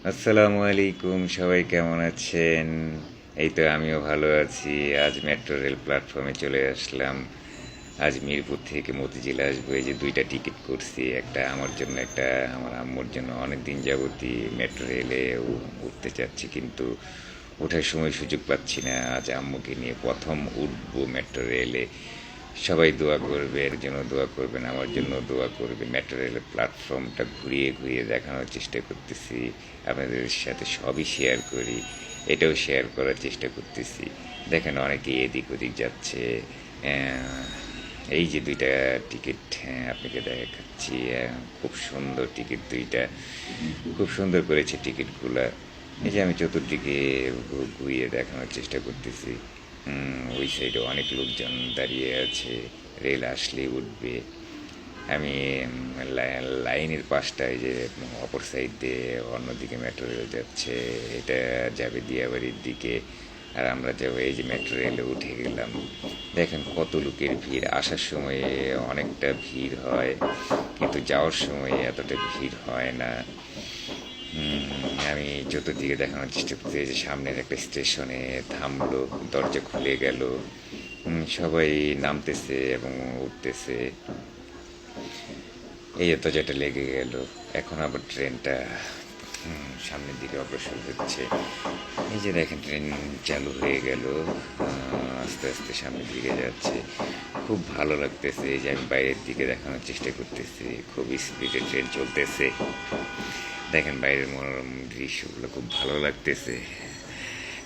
আসসালামু আলাইকুম, সবাই কেমন আছেন? এই তো আমিও ভালো আছি। আজ মেট্রো রেল প্ল্যাটফর্মে চলে আসলাম। আজ মিরপুর থেকে মতিঝিল আসবো। এই যে দুইটা টিকিট করছি, একটা আমার জন্য, একটা আমার আম্মুর জন্য। অনেক দিন যাবতই মেট্রো রেলে উঠতে চাচ্ছি, কিন্তু ওঠার সময় সুযোগ পাচ্ছি না। আজ আম্মুকে নিয়ে প্রথম উঠবো মেট্রো রেলে। সবাই দোয়া করবে, এর জন্য দোয়া করবেন, আমার জন্য দোয়া করবে। মেট্রো রেলের প্ল্যাটফর্মটা ঘুরিয়ে ঘুরিয়ে দেখানোর চেষ্টা করতেছি, আপনাদের সাথে সবই শেয়ার করি। এটাও শেয়ার করার চেষ্টা করতেছি। দেখেন, অনেকে এদিক ওদিক যাচ্ছে। এই যে দুইটা টিকিট আপনাকে দেখাচ্ছি। খুব সুন্দর টিকিট দুইটা, খুব সুন্দর করেছে টিকিটগুলা। এই যে আমি চতুর্দিকে ঘুরিয়ে দেখানোর চেষ্টা করতেছি। ওই সাইডে অনেক লোকজন দাঁড়িয়ে আছে, রেল আসলেই উঠবে। আমি লাইনের পাশটায়, যে অপর সাইড দিয়ে অন্যদিকে মেট্রো রেল যাচ্ছে, এটা যাবে দিয়াবাড়ির দিকে, আর আমরা যাবো। এই যে মেট্রো রেলে উঠে গেলাম। দেখেন কত লোকের ভিড়। আসার সময়ে অনেকটা ভিড় হয়, কিন্তু যাওয়ার সময় এতটা ভিড় হয় না। আমি চতুর্দিকে দেখানোর চেষ্টা করছি। যে সামনের একটা স্টেশনে থামলো, দরজা খুলে গেল, সবাই নামতেছে এবং উঠতেছে। এই দরজাটা লেগে গেল। এখন আবার ট্রেনটা সামনের দিকে অগ্রসর হচ্ছে। এই যে দেখেন, ট্রেন চালু হয়ে গেল, আস্তে আস্তে সামনের দিকে যাচ্ছে। খুব ভালো লাগতেছে। এই যে আমি বাইরের দিকে দেখানোর চেষ্টা করতেছি, খুব স্পিডে ট্রেন চলতেছে। দেখেন বাইরের মনোরম দৃশ্যগুলো খুব ভালো লাগতেছে।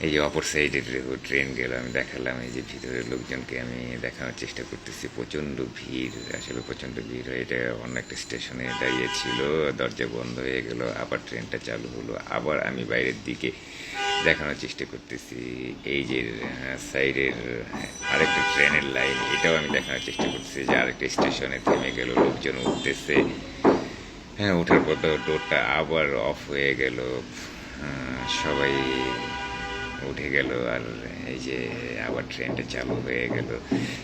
এই যে অপর সাইডে ট্রেন গেল, আমি দেখালাম। এই যে ভিতরের লোকজনকে আমি দেখানোর চেষ্টা করতেছি। প্রচণ্ড ভিড়, আসলে প্রচণ্ড ভিড় হয়। এটা অন্য একটা স্টেশনে দাঁড়িয়েছিল, দরজা বন্ধ হয়ে গেল, আবার ট্রেনটা চালু হলো। আবার আমি বাইরের দিকে দেখানোর চেষ্টা করতেছি। এই যে সাইডের আরেকটা ট্রেনের লাইন, এটাও আমি দেখানোর চেষ্টা করতেছি। যে আরেকটা স্টেশনে থেমে গেল, লোকজন উঠতেছে। হ্যাঁ, ওঠার পর ডোরটা আবার অফ হয়ে গেল, সবাই উঠে গেল। আর এই যে আবার ট্রেনটা চালু হয়ে গেল,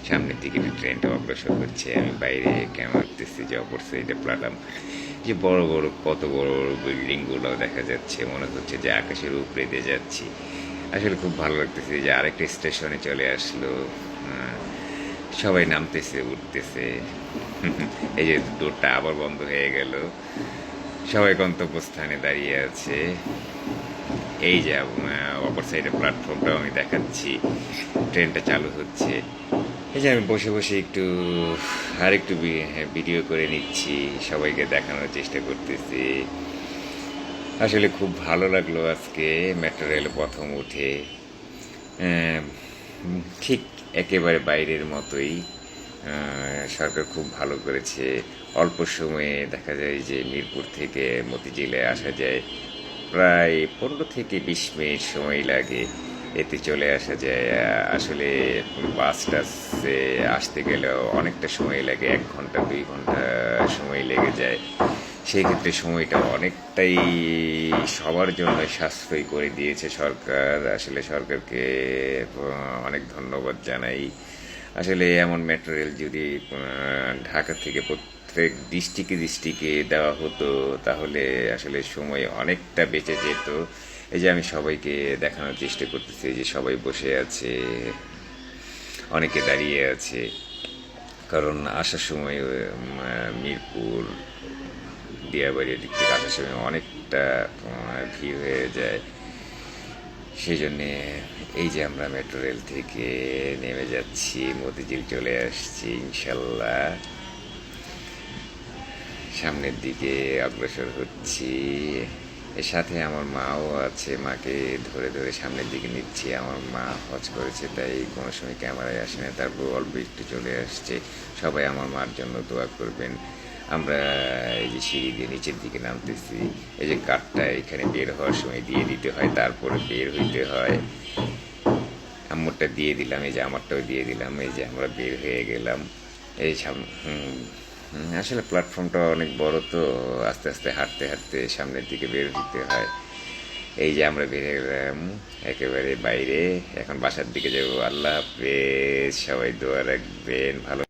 সামনের দিকে ট্রেনটা অগ্রসর হচ্ছে। আমি বাইরে ক্যামেরা করতেছি যে অপর সাইডে প্ল্যাটফর্ম, যে বড় বড়, কত বড় বড় বিল্ডিংগুলো দেখা যাচ্ছে। মনে হচ্ছে যে আকাশের উপরে দিয়ে যাচ্ছি। আসলে খুব ভালো লাগতেছে যে আরেকটা স্টেশনে চলে আসলো। সবাই নামতেছে, উঠতেছে। এই যে ডোরটা আবার বন্ধ হয়ে গেল, সবাই গন্তব্যস্থানে দাঁড়িয়ে আছে। এই যে অপর সাইডে প্ল্যাটফর্মটাও আমি দেখাচ্ছি, ট্রেনটা চালু হচ্ছে। এই যে আমি বসে বসে একটু আর একটু ভিডিও করে নিচ্ছি, সবাইকে দেখানোর চেষ্টা করতেছি। আসলে খুব ভালো লাগলো আজকে মেট্রো রেলে প্রথম উঠে। ঠিক একেবারে বাইরের মতোই। সরকার খুব ভালো করেছে। অল্প সময়ে দেখা যায় যে মিরপুর থেকে মতিঝিলে আসা যায়। প্রায় 15 থেকে 20 মিনিট সময় লাগে, এতে চলে আসা যায়। আসলে বাস টাসে আসতে গেলেও অনেকটা সময় লাগে, 1 ঘন্টা 2 ঘন্টা সময় লেগে যায়। সেই ক্ষেত্রে সময়টা অনেকটাই সবার জন্য সাশ্রয় করে দিয়েছে সরকার। আসলে সরকারকে অনেক ধন্যবাদ জানাই। আসলে এমন মেট্রো রেল যদি ঢাকা থেকে প্রত্যেক ডিস্ট্রিক্টে ডিস্ট্রিক্টে দেওয়া হতো, তাহলে আসলে সময় অনেকটা বেঁচে যেত। এই যে আমি সবাইকে দেখানোর চেষ্টা করতেছি যে সবাই বসে আছে, অনেকে দাঁড়িয়ে আছে। কারণ আসার সময় মিরপুর দিয়াবাড়ির দিক থেকে আসার সময় অনেকটা ভিড় হয়ে যায়। সেই জন্যে এই যে আমরা মেট্রো রেল থেকে নেমে যাচ্ছি, মতিঝিল চলে আসছি ইনশাল্লাহ। সামনের দিকে অগ্রসর হচ্ছি। এর সাথে আমার মাও আছে, মাকে ধরে ধরে সামনের দিকে নিচ্ছি। আমার মা হজ করেছে, তাই কোনো সময় ক্যামেরায় আসে না, তারপর অল্প একটু চলে আসছে। সবাই আমার মার জন্য দোয়া করবেন। আমরা এই যে সিঁড়ি দিয়ে নিচের দিকে নামতেছি। এই যে কাঠটা এখানে বের হওয়ার সময় দিয়ে দিতে হয়, তারপরে বের হইতে হয়। আম্মুরটা দিয়ে দিলাম, এই যে আমারটাও দিয়ে দিলাম। এই যে আমরা বের হয়ে গেলাম। এই আসলে প্ল্যাটফর্মটা অনেক বড়, তো আস্তে আস্তে হাঁটতে হাঁটতে সামনের দিকে বের হইতে হয়। এই যে আমরা বের হয়ে গেলাম একেবারে বাইরে। এখন বাসার দিকে যাবো। আল্লাহ হাফেজ, সবাই দোয়া রাখবেন, ভালো।